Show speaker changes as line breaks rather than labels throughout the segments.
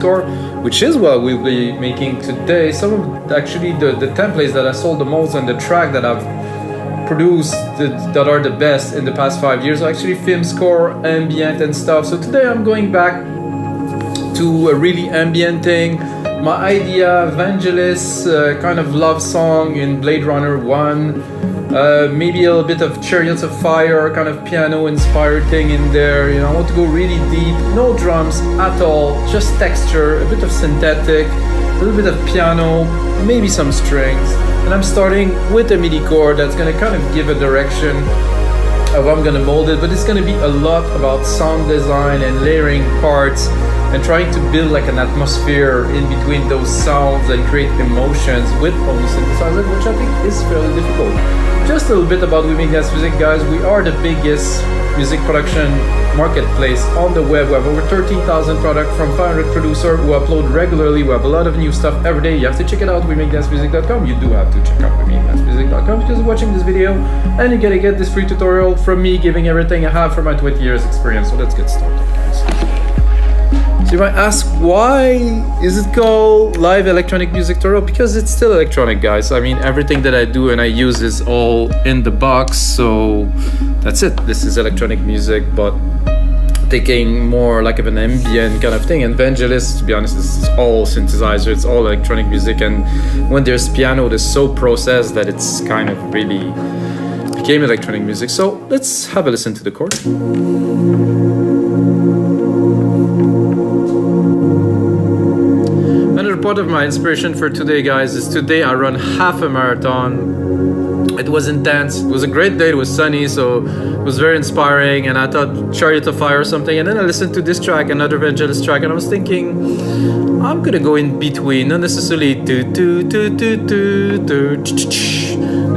score, which is what we'll be making today. Some of actually the templates that I sold the most and the track that I've produced that are the best in the past 5 years are actually film score, ambient and stuff. So today I'm going back to a really ambient thing. My idea, Vangelis, kind of love song in Blade Runner 1. Maybe a little bit of Chariots of Fire, kind of piano inspired thing in there. You know, I want to go really deep, no drums at all, just texture, a bit of synthetic, a little bit of piano, maybe some strings. And I'm starting with a MIDI chord that's gonna kind of give a direction of how I'm gonna mold it, but it's gonna be a lot about sound design and layering parts and trying to build like an atmosphere in between those sounds and create emotions with only synthesizer, which I think is fairly difficult. Just a little bit about We Make Dance Music, guys. We are the biggest music production marketplace on the web. We have over 13,000 products from 500 producers who upload regularly. We have a lot of new stuff every day. You have to check it out, WeMakeDanceMusic.com. You do have to check out WeMakeDanceMusic.com because you're watching this video and you're gonna get this free tutorial from me giving everything I have from my 20 years experience. So let's get started, guys. So you might ask, why is it called Live Electronic Music Tutorial? Because it's still electronic, guys. I mean, everything that I do and I use is all in the box, so that's it. This is electronic music, but taking more like of an ambient kind of thing. And Vangelis, to be honest, is all synthesizer, it's all electronic music, and when there's piano, it's so processed that it's kind of really became electronic music. So let's have a listen to the chord. Part of my inspiration for today, guys, is today I run half a marathon. It was intense. It was a great day. It was sunny, so it was very inspiring. And I thought Chariot of Fire or something. And then I listened to this track, another Vangelis track, and I was thinking, I'm gonna go in between, not necessarily you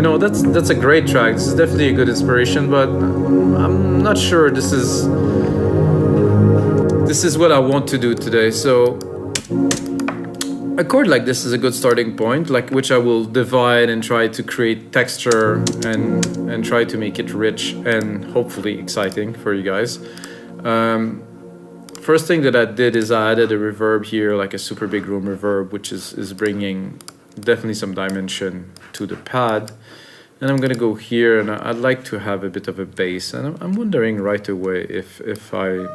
know, that's a great track. This is definitely a good inspiration, but I'm not sure this is what I want to do today. So a chord like this is a good starting point, like which I will divide and try to create texture and try to make it rich and hopefully exciting for you guys. First thing that I did is I added a reverb here, like a super big room reverb, which is bringing definitely some dimension to the pad. And I'm gonna go here, and I'd like to have a bit of a bass. And I'm wondering right away if I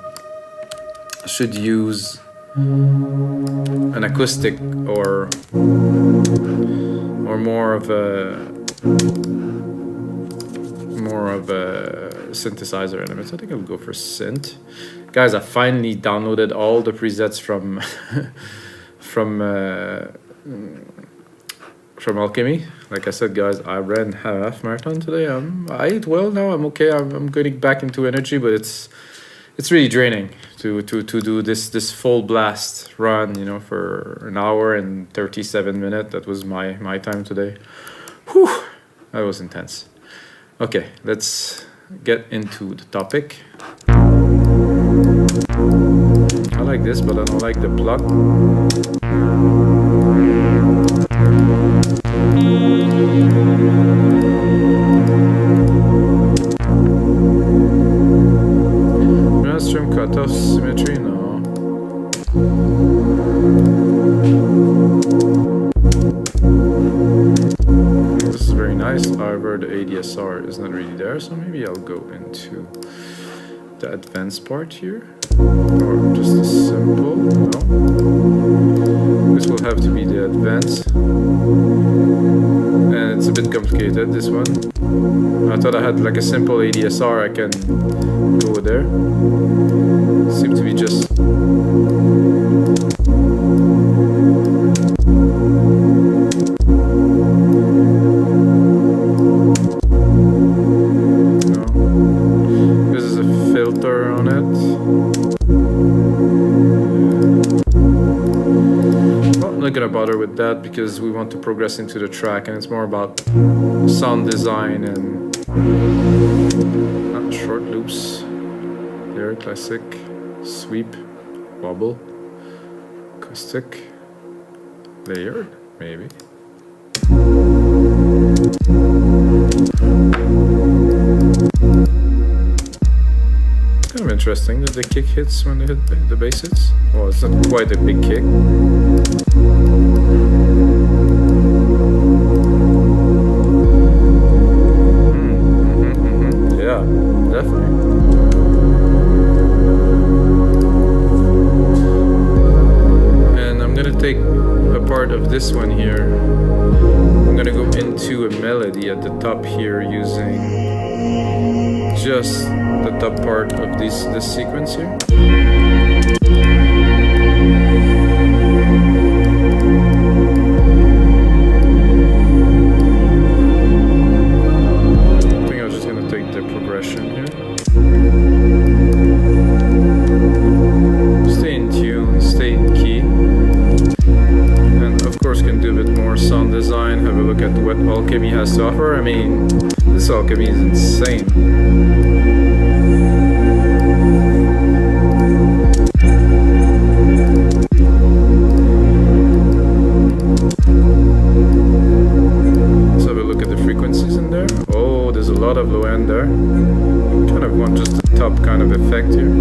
should use an acoustic or more of a synthesizer element. So I think I'll go for synth. Guys, I finally downloaded all the presets from Alchemy. Like I said, guys, I ran half marathon today. I ate well now. I'm okay. I'm getting back into energy, but it's really draining to do this full blast run, you know, for an hour and 37 minutes. That was my time today. Whew, that was intense. Okay, let's get into the topic. I like this, but I don't like the pluck. Cutoff symmetry, no. This is very nice. However, the ADSR is not really there, so maybe I'll go into the advanced part here, or just the simple. No, this will have to be the advanced, and it's a bit complicated, this one. I thought I had like a simple ADSR I can go there. Seems to be just no. This is a filter on it. Well, I'm not gonna bother with that because we want to progress into the track, and it's more about sound design and short loops. There, classic, sweep, wobble, acoustic, layered, maybe. Kind of interesting that the kick hits when they hit the bass hits. Well, it's not quite a big kick. Yeah, definitely. And I'm gonna take a part of this one here. I'm gonna go into a melody at the top here using just the top part of this sequence here. I think I'm just gonna take the progression here. Stay in tune, stay in key. And of course can do a bit more sound design, have a look at what Alchemy has to offer. I mean, this Alchemy is insane. Let's have a look at the frequencies in there. Oh, there's a lot of low end there. Kind of want just the top kind of effect here.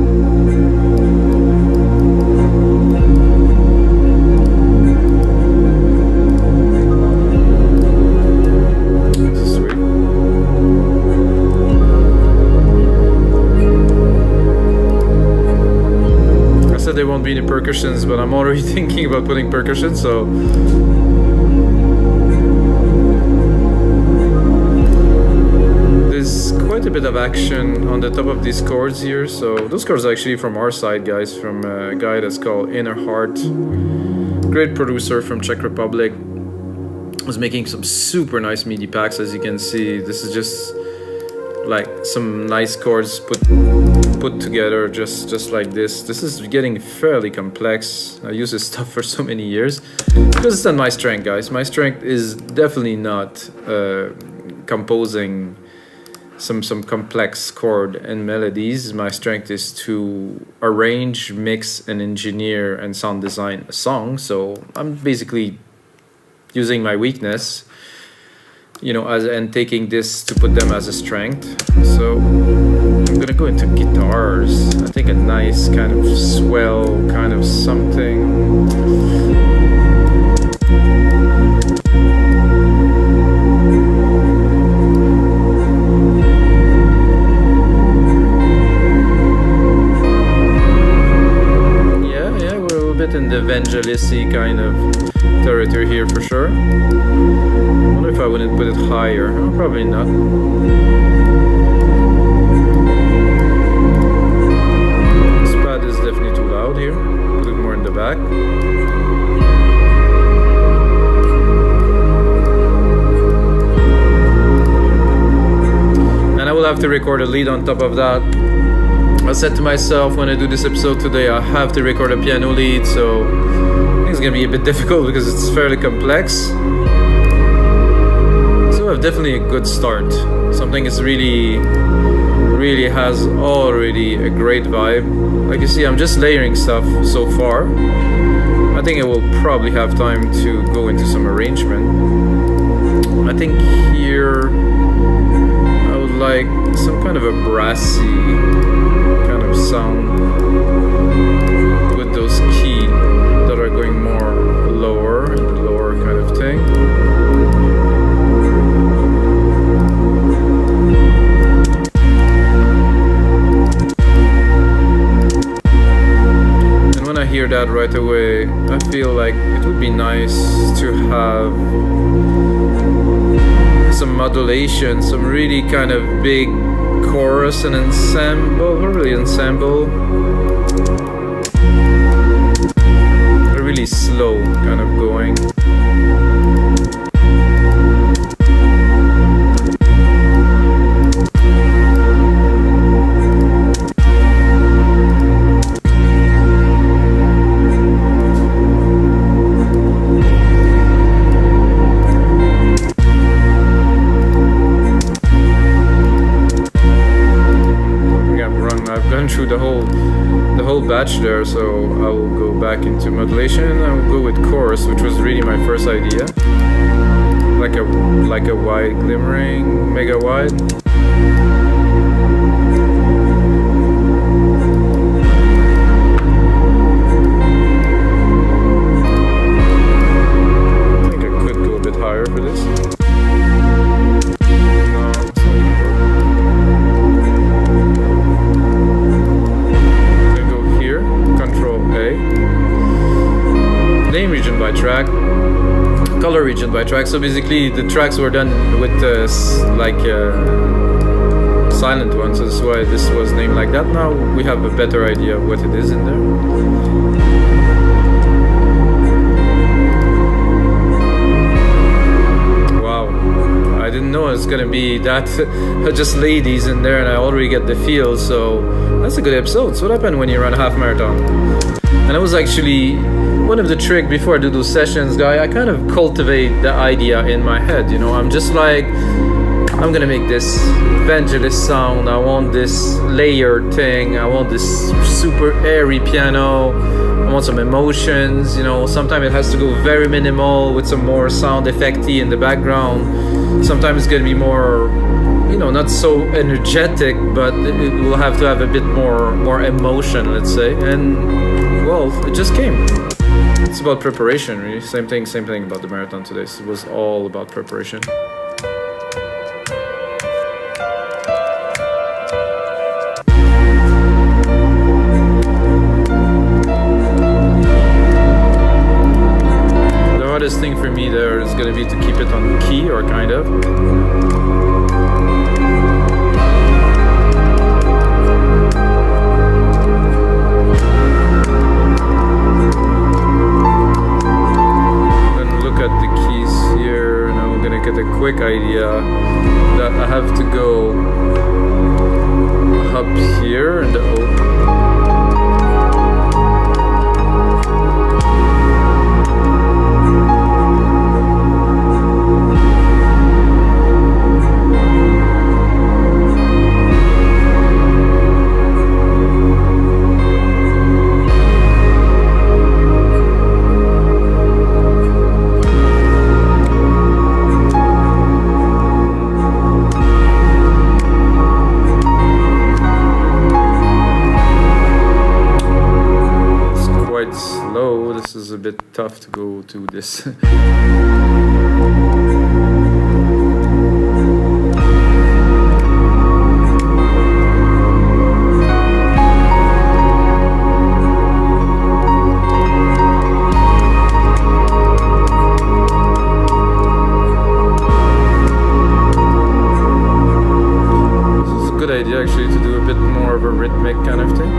There won't be any percussions, but I'm already thinking about putting percussion, so there's quite a bit of action on the top of these chords here. So those chords are actually from our side, guys, from a guy that's called Inner Heart, great producer from Czech Republic. Was making some super nice MIDI packs. As you can see, this is just like some nice chords put together just like this. This is getting fairly complex. I use this stuff for so many years because it's not my strength, guys. My strength is definitely not composing some complex chord and melodies. My strength is to arrange, mix, and engineer and sound design a song. So I'm basically using my weakness, you know, and taking this to put them as a strength. So I'm gonna go into guitars. I think a nice kind of swell kind of something. Yeah, we're a little bit in the Vangelis-y kind of territory here for sure. I wonder if I wouldn't put it higher. Oh, probably not. This pad is definitely too loud here. Put it more in the back. And I will have to record a lead on top of that. I said to myself when I do this episode today, I have to record a piano lead, so I think it's gonna be a bit difficult because it's fairly complex. Definitely a good start. Something is really has already a great vibe. Like you see, I'm just layering stuff so far. I think I will probably have time to go into some arrangement. I think here I would like some kind of a brassy kind of sound with those keys that are going more lower and lower kind of thing. I hear that right away, I feel like it would be nice to have some modulation, some really kind of big chorus and ensemble, probably ensemble, really slow kind of going. Through the whole batch there, so I will go back into modulation. I will go with chorus, which was really my first idea, like a wide glimmering, mega wide. region by track, color region by track. So basically the tracks were done with silent ones. So that's why this was named like that. Now we have a better idea of what it is in there. I didn't know it's gonna be that just ladies in there, and I already get the feel. So that's a good episode. So what happened when you run a half marathon? And it was actually one of the tricks before I do those sessions, guy. I kind of cultivate the idea in my head. You know, I'm just like, I'm gonna make this Vangelis sound. I want this layered thing. I want this super airy piano. I want some emotions. You know, sometimes it has to go very minimal with some more sound effecty in the background. Sometimes it's gonna be more, you know, not so energetic, but it will have to have a bit more emotion, let's say. And well, it just came. It's about preparation, really. Same thing about the marathon today. So it was all about preparation. The hardest thing for me there is going to be to keep it on key, or kind of. Get a quick idea that I have to go up here in the O. This is a bit tough to go to this. Good idea actually to do a bit more of a rhythmic kind of thing.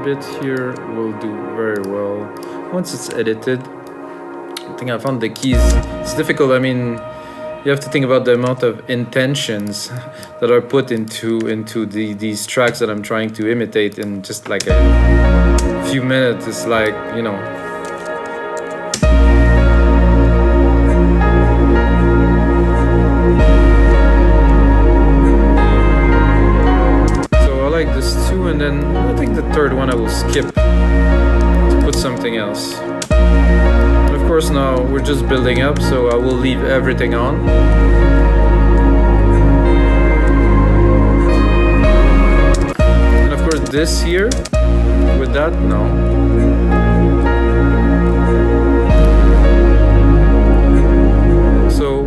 bit here will do very well once it's edited. I think I found the keys. It's difficult. I mean, you have to think about the amount of intentions that are put into these tracks that I'm trying to imitate in just like a few minutes. It's like, you know, so I like this too, and then I think the third one I will skip. put something else. And of course now we're just building up, so I will leave everything on. And of course this here, with that, no. So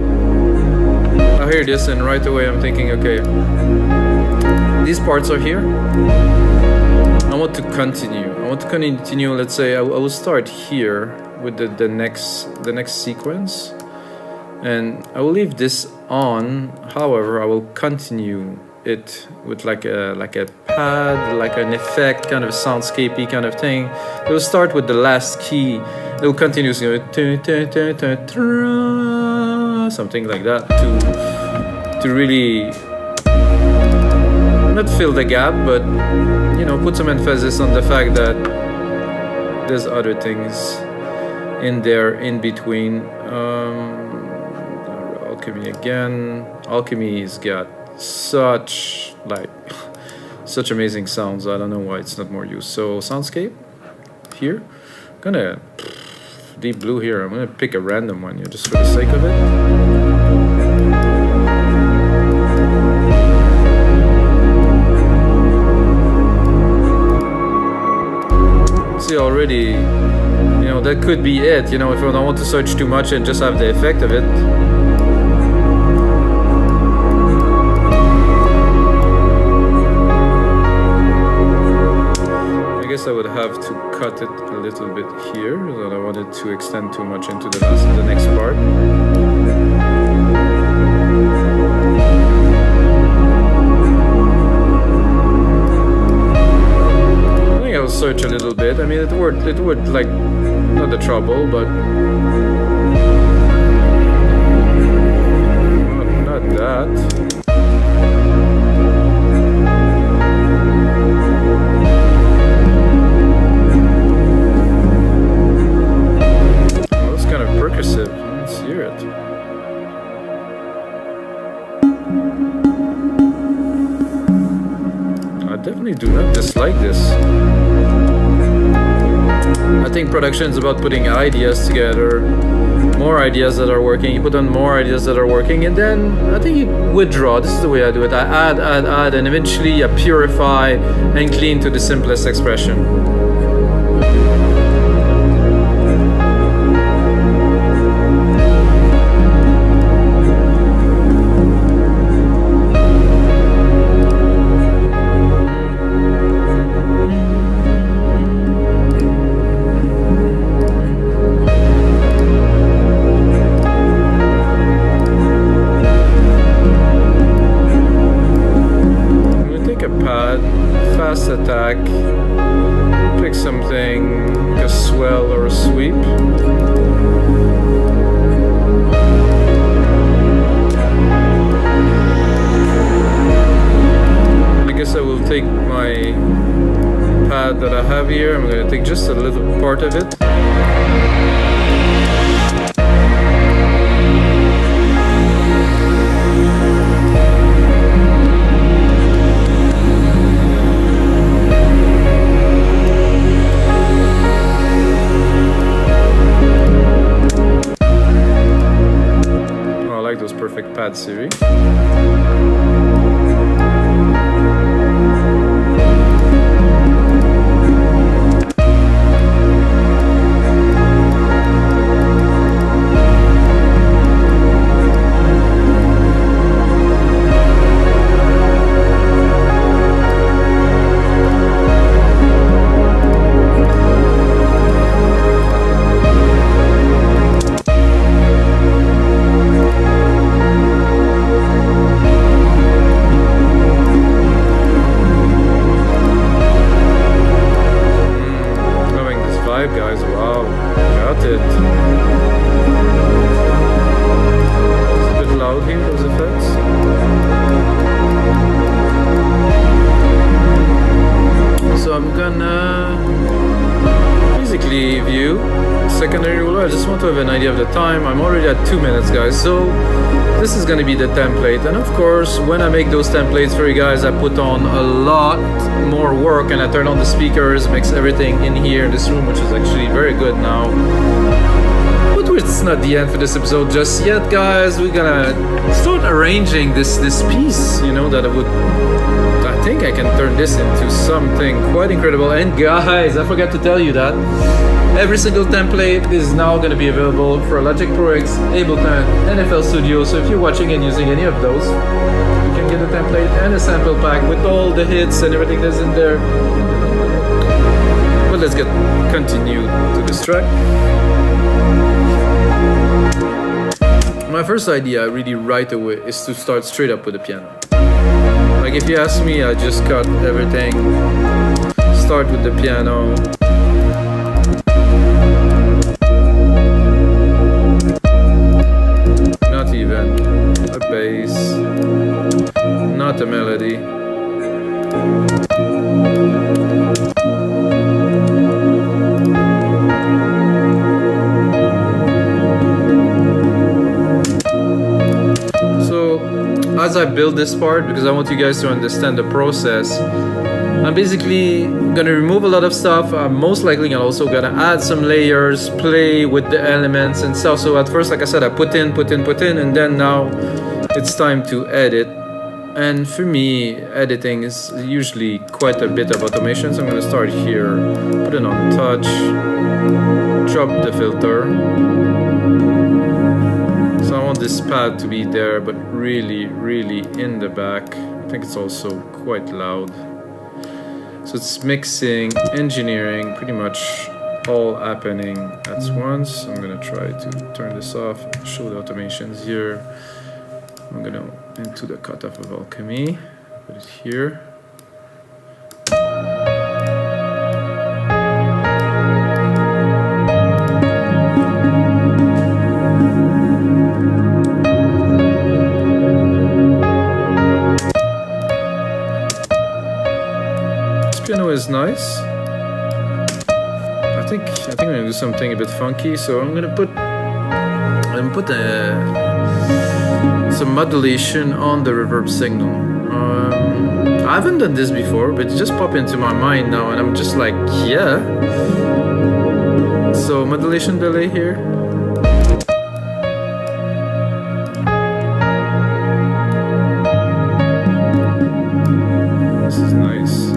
I hear this and right away I'm thinking, okay, these parts are here. I want to continue. Let's say I will start here with the next sequence, and I will leave this on. However, I will continue it with like a pad, like an effect, kind of soundscapey kind of thing. It will start with the last key. It will continue something like that to really not fill the gap, but you know, put some emphasis on the fact that there's other things in there in between. Alchemy again. Alchemy's got such amazing sounds. I don't know why it's not more used. So soundscape here. I'm gonna deep blue here. I'm gonna pick a random one here just for the sake of it. See already, you know, that could be it, you know, if I don't want to search too much and just have the effect of it. I guess I would have to cut it a little bit here, because I don't want it to extend too much into the next part. I'll search a little bit. I mean, it would like not the trouble, but not that. Oh, it's kind of percussive. Let's hear it. I definitely do not dislike this. I think production is about putting ideas together, more ideas that are working. You put on more ideas that are working, and then I think you withdraw. This is the way I do it. I add, and eventually I purify and clean to the simplest expression. Fast attack, pick something, a swell or a sweep. I guess I will take my pad that I have here. I'm going to take just a little part of it. Perfect pad series. Guys, wow, got it. It's a bit loud here, those effects. So I'm gonna basically view secondary ruler. I just want to have an idea of the time. I'm already at 2 minutes, guys, so this is going to be the template. And of course, when I make those templates for you guys, I put on a lot more work, and I turn on the speakers, mix everything in here in this room, which is actually very good now. But it's not the end for this episode just yet, guys. We're gonna start arranging this piece, you know, that I think I can turn this into something quite incredible. And guys, I forgot to tell you that every single template is now going to be available for Logic Pro X, Ableton, and FL Studio. So if you're watching and using any of those, you can get a template and a sample pack with all the hits and everything that's in there. But let's continue to this track. My first idea really right away is to start straight up with the piano. Like if you ask me, I just cut everything, start with the piano. Not even a bass, not a melody. As I build this part, because I want you guys to understand the process, I'm basically gonna remove a lot of stuff. I'm most likely also gonna add some layers, play with the elements and stuff. So at first, like I said, I put in, and then now it's time to edit. And for me, editing is usually quite a bit of automation. So I'm gonna start here, put it on touch, drop the filter. So I want this pad to be there, but really in the back. I think it's also quite loud. So it's mixing, engineering, pretty much all happening at once. I'm gonna try to turn this off, show the automations here. I'm gonna into the cutoff of Alchemy, put it here. Piano is nice. I think I'm gonna do something a bit funky. So I'm gonna put some modulation on the reverb signal. I haven't done this before, but it just popped into my mind now, and I'm just like, yeah. So modulation delay here. This is nice.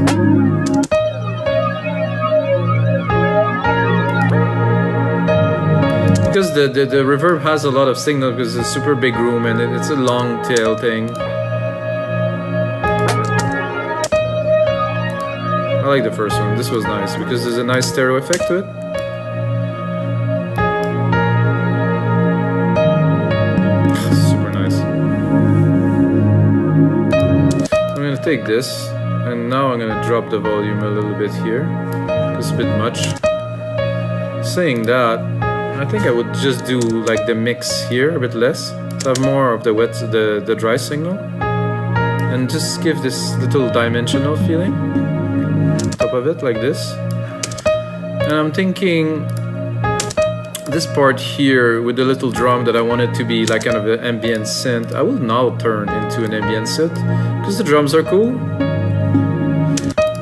Because the reverb has a lot of signal because it's a super big room and it's a long tail thing. I like the first one. This was nice because there's a nice stereo effect to it. Super nice. I'm gonna take this and now I'm gonna drop the volume a little bit here. It's a bit much. Saying that, I think I would just do like the mix here a bit less, to have more of the dry signal, and just give this little dimensional feeling on top of it like this. And I'm thinking this part here with the little drum that I want it to be like kind of an ambient synth, I will now turn into an ambient synth because the drums are cool.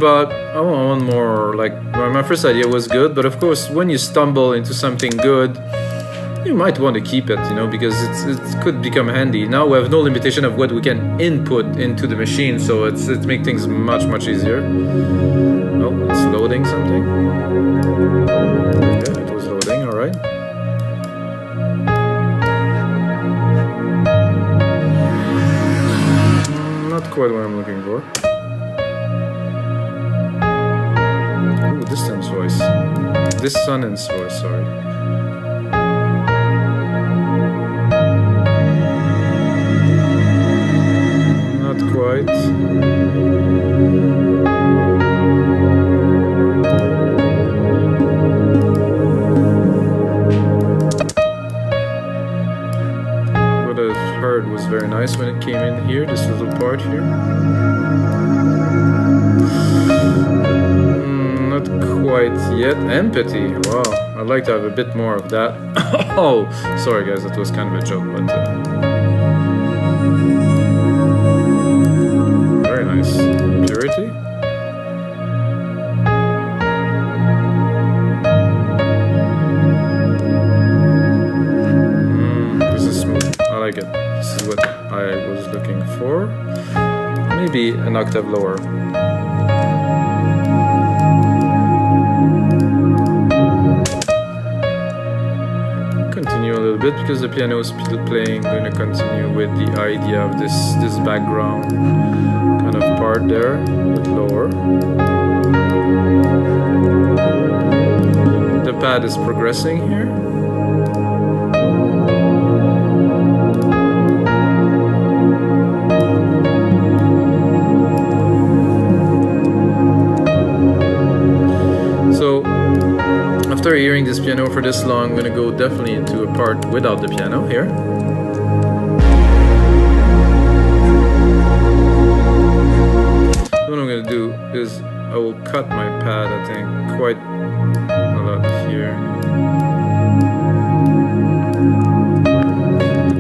But I want more, like, my first idea was good, but of course when you stumble into something good, you might want to keep it, you know, because it could become handy. Now we have no limitation of what we can input into the machine, so it makes things much easier. Oh, it's loading something. Yeah, it was loading, alright. Not quite what I'm looking for. Distance voice. Dissonance voice, sorry. Not quite. What I heard was very nice when it came in here, this little part here. quite yet. Empathy. Wow, I'd like to have a bit more of that. Oh, sorry guys, that was kind of a joke, but very nice. Purity. This is smooth. I like it. This is what I was looking for. Maybe an octave lower. Continue a little bit because the piano is still playing. I'm going to continue with the idea of this background kind of part there, a bit lower. The pad is progressing here. So after hearing this piano for this long, I'm going to go definitely into a part without the piano here. What I'm going to do is I will cut my pad, I think, quite a lot here.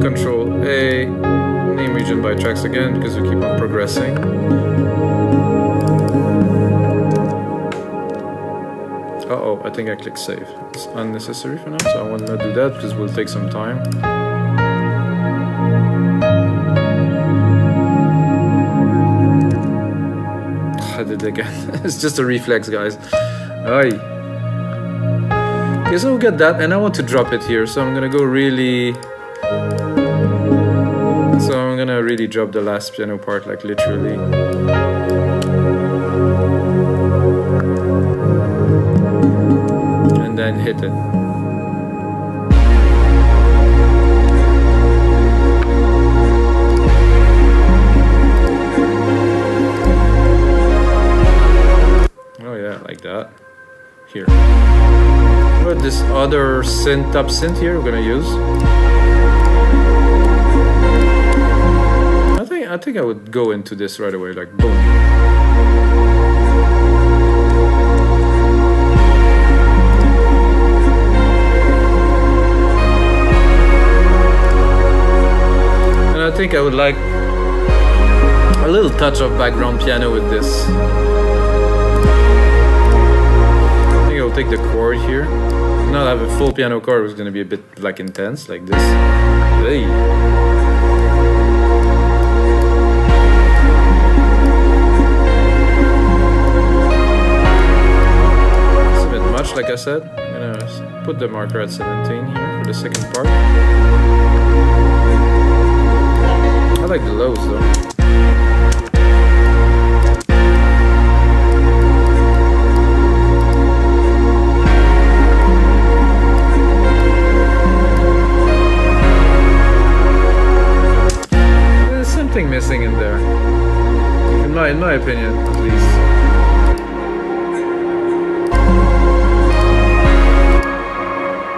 Control A, name region by tracks again because we keep on progressing. Uh-oh, I think I clicked save. It's unnecessary for now, so I will not do that because it will take some time. I did it again. It's just a reflex, guys. Aye. Okay, so we'll get that, and I want to drop it here, so I'm gonna go really... So I'm gonna really drop the last piano part, like literally. Then hit it. Oh yeah, like that. Here. What this other synth, top synth here we're gonna use. I think I would go into this right away, like boom. I think I would like a little touch of background piano with this. I think I'll take the chord here. Not have a full piano chord, it's going to be a bit like intense, like this. Hey. It's a bit much, like I said. I'm going to put the marker at 17 here for the second part. I like the lows though. There's something missing in there. In my opinion, at least.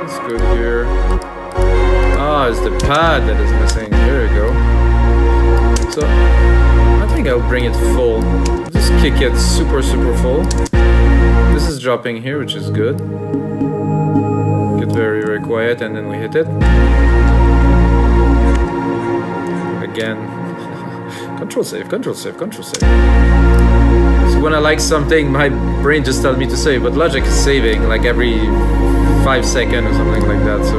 That's good here. Ah, it's the pad that is missing. There we go. So I think I'll bring it full. Just kick it super full. This is dropping here, which is good. Get very quiet and then we hit it. Again. Control save. So when I like something, my brain just tells me to save, but Logic is saving like every 5 seconds or something like that. So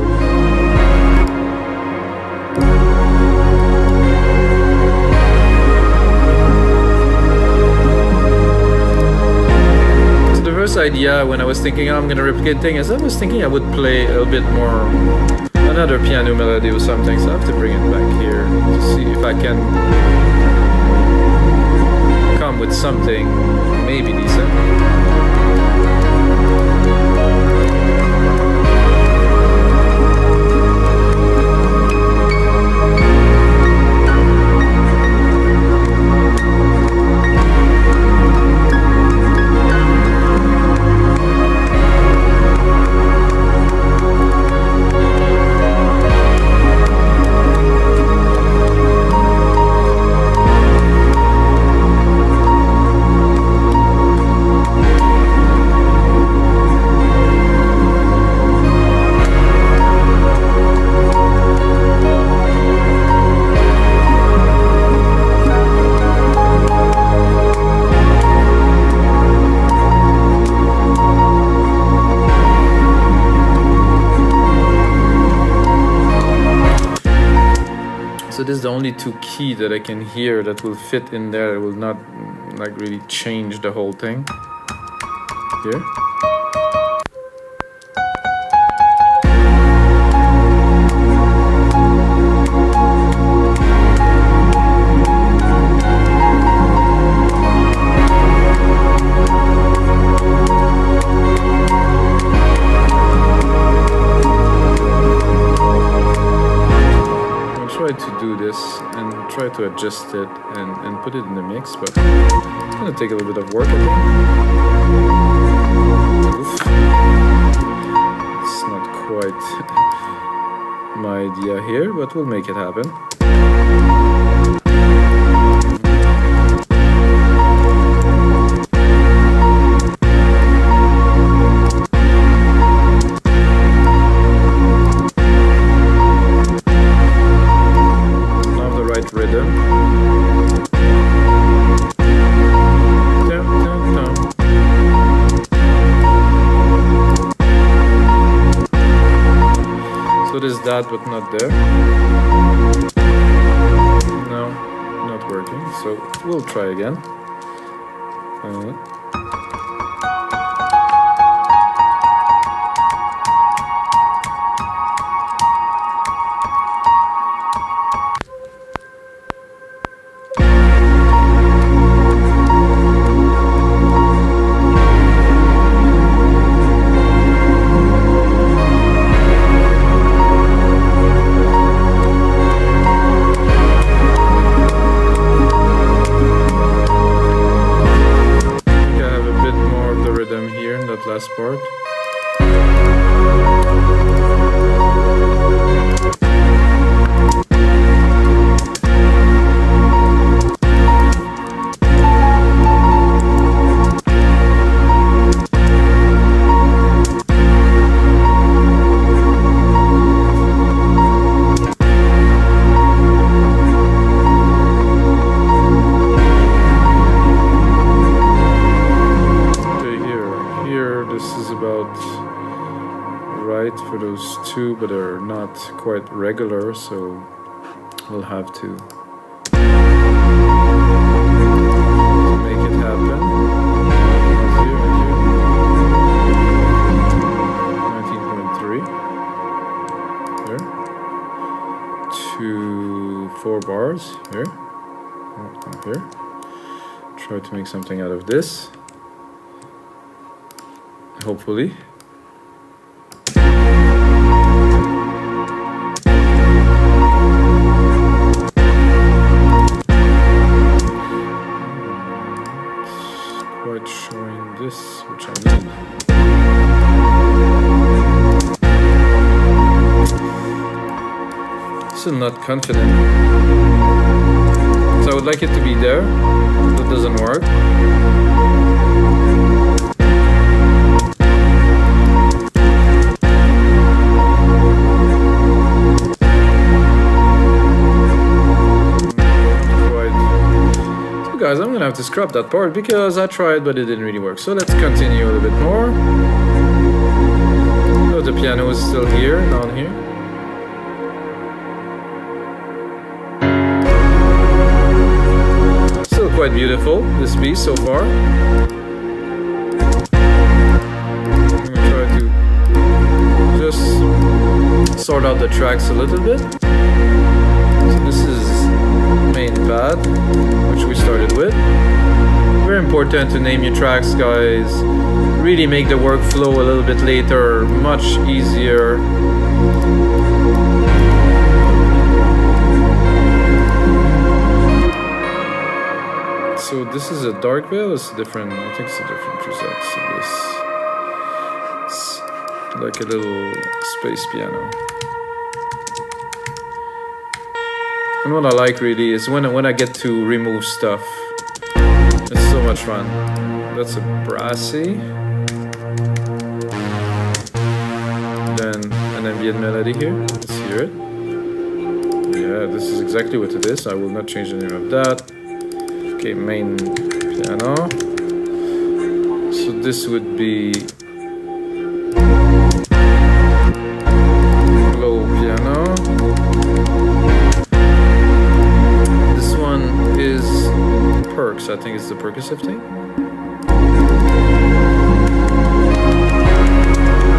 first idea when I was thinking I'm gonna replicate things, I was thinking I would play a little bit more another piano melody or something, so I have to bring it back here to see if I can come with something maybe decent. this is the only two key that I can hear that will fit in there. It will not like really change the whole thing. Here. To do this and try to adjust it and put it in the mix, but it's gonna take a little bit of work, I think. Oof. It's not quite my idea here, but we'll make it happen. That, but not there. No, not working. So we'll try again. Last part. For those two, but they're not quite regular, so we'll have to make it happen. 19.3 there, 4 bars here, here. Try to make something out of this, hopefully. Showing this, which I need. Still not confident. So I would like it to be there. That doesn't work. Guys, I'm gonna have to scrap that part because I tried but it didn't really work. So let's continue a little bit more. Oh, the piano is still here, down here. Still quite beautiful, this piece so far. I'm gonna try to just sort out the tracks a little bit. So this is main pad, which we started with. Very important to name your tracks, guys. Really make the workflow a little bit later much easier. So this is a dark veil. It's different. I think it's a different preset. So this, it's like a little space piano. And what I like really is when I get to remove stuff. It's so much fun. That's a brassy. Then an ambient melody here. Let's hear it. Yeah, this is exactly what it is. I will not change the name of that. Okay, main piano. So this would be low piano. it's the percussive thing.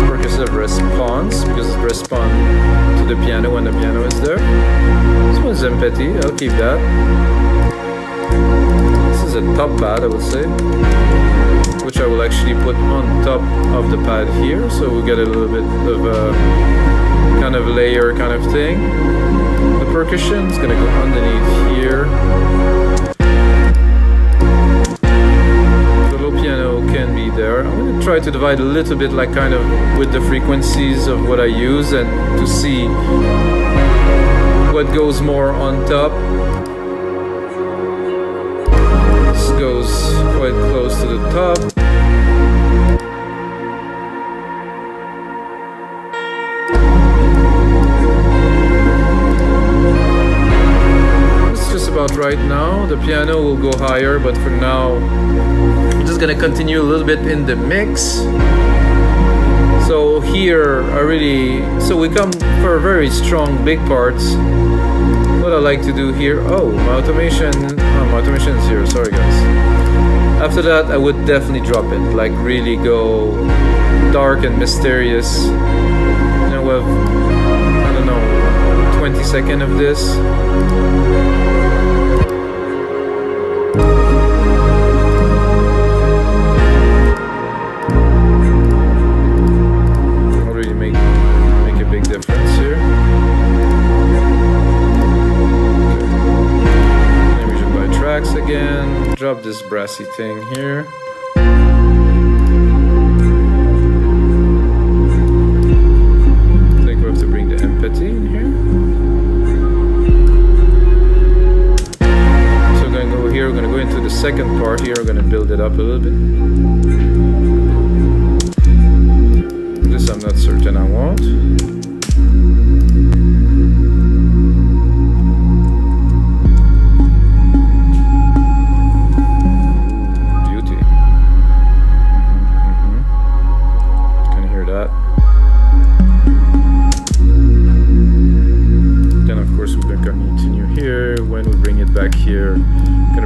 Percussive response, because it responds to the piano when the piano is there. This one's empathy, I'll keep that. This is a top pad, I would say, which I will actually put on top of the pad here, so we get a little bit of a kind of layer kind of thing. The percussion is gonna go underneath here. The low piano can be there. I'm gonna try to divide a little bit, like kind of with the frequencies of what I use, and to see what goes more on top. This goes quite close to the top. About right now. The piano will go higher, but for now I'm just gonna continue a little bit in the mix. So here so we come for very strong big parts. What I like to do here, my automation is here, sorry guys. After that I would definitely drop it, like really go dark and mysterious. You know, with, I don't know, 20 seconds of this. Again, drop this brassy thing here. I think we have to bring the empathy in here. So we're going to go here, we're going to go into the second part here, we're going to build it up a little bit. This I'm not certain I want.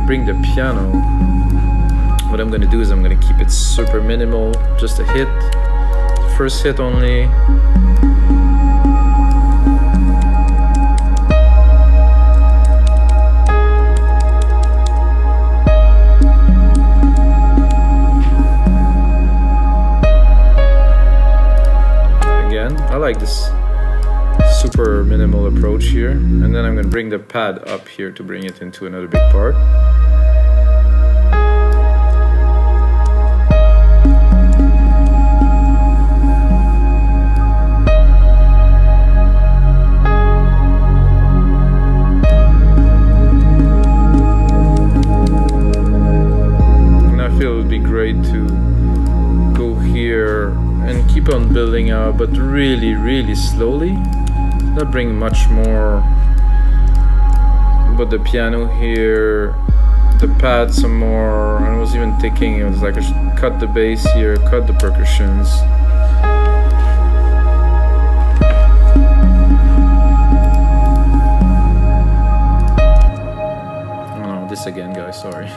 Bring the piano. What I'm gonna do is I'm gonna keep it super minimal, just a hit, first hit only. Again, I like this super minimal approach here, and then I'm gonna bring the pad up here to bring it into another big part. To go here and keep on building up, but really slowly, not bring much more, but the piano here, the pad some more. I was even thinking, it was like I should cut the bass here, cut the percussions. Oh, this again guys, sorry.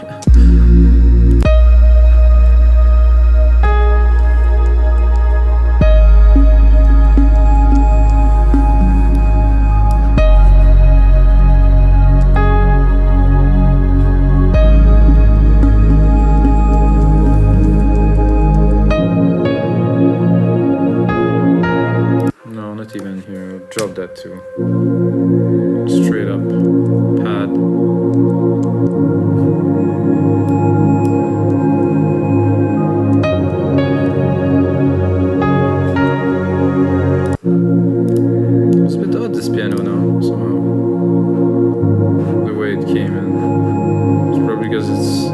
Drop that too. Straight up pad. It's a bit odd, this piano now, somehow. The way it came in. It's probably because it's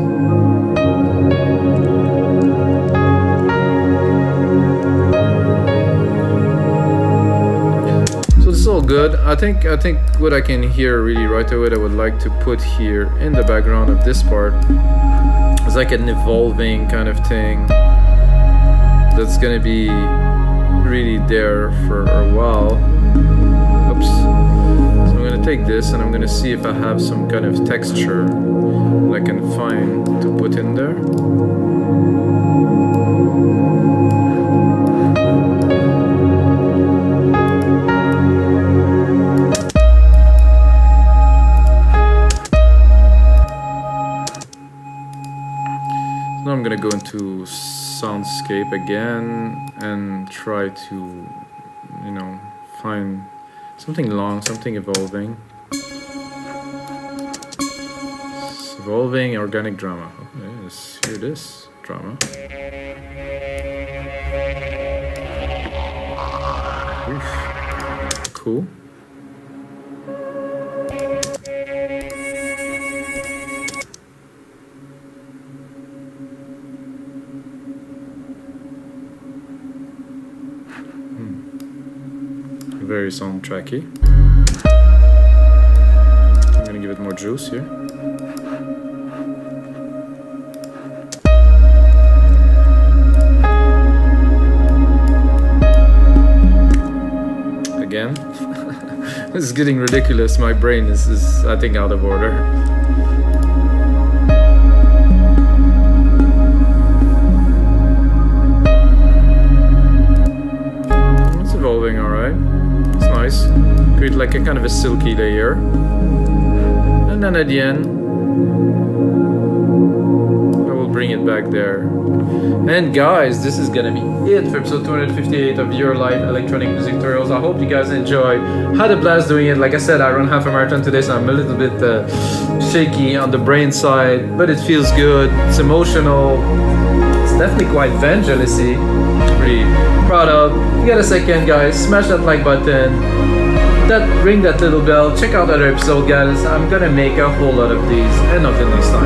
all good. I think what I can hear really right away, I would like to put here in the background of this part is like an evolving kind of thing that's gonna be really there for a while. Oops. So I'm gonna take this and I'm gonna see if I have some kind of texture, I can find to put in there. Now I'm gonna go into soundscape again and try to, you know, find something long, something evolving. It's evolving organic drama. Okay, let's hear this drama. Oof. Cool. Very soundtracky. I'm gonna give it more juice here. Again, this is getting ridiculous. My brain is I think out of order. It's evolving, all right. Nice. Create like a kind of a silky layer, and then at the end I will bring it back there. And guys, this is gonna be it for episode 258 of your live electronic music tutorials. I hope you guys enjoyed. Had a blast doing it. Like I said, I run half a marathon today, so I'm a little bit shaky on the brain side, but it feels good. It's emotional. It's definitely quite Vangelis-y. Pretty proud of. If you got a second, guys, smash that like button, ring that little bell, check out other episode, guys. I'm gonna make a whole lot of these, and until next time.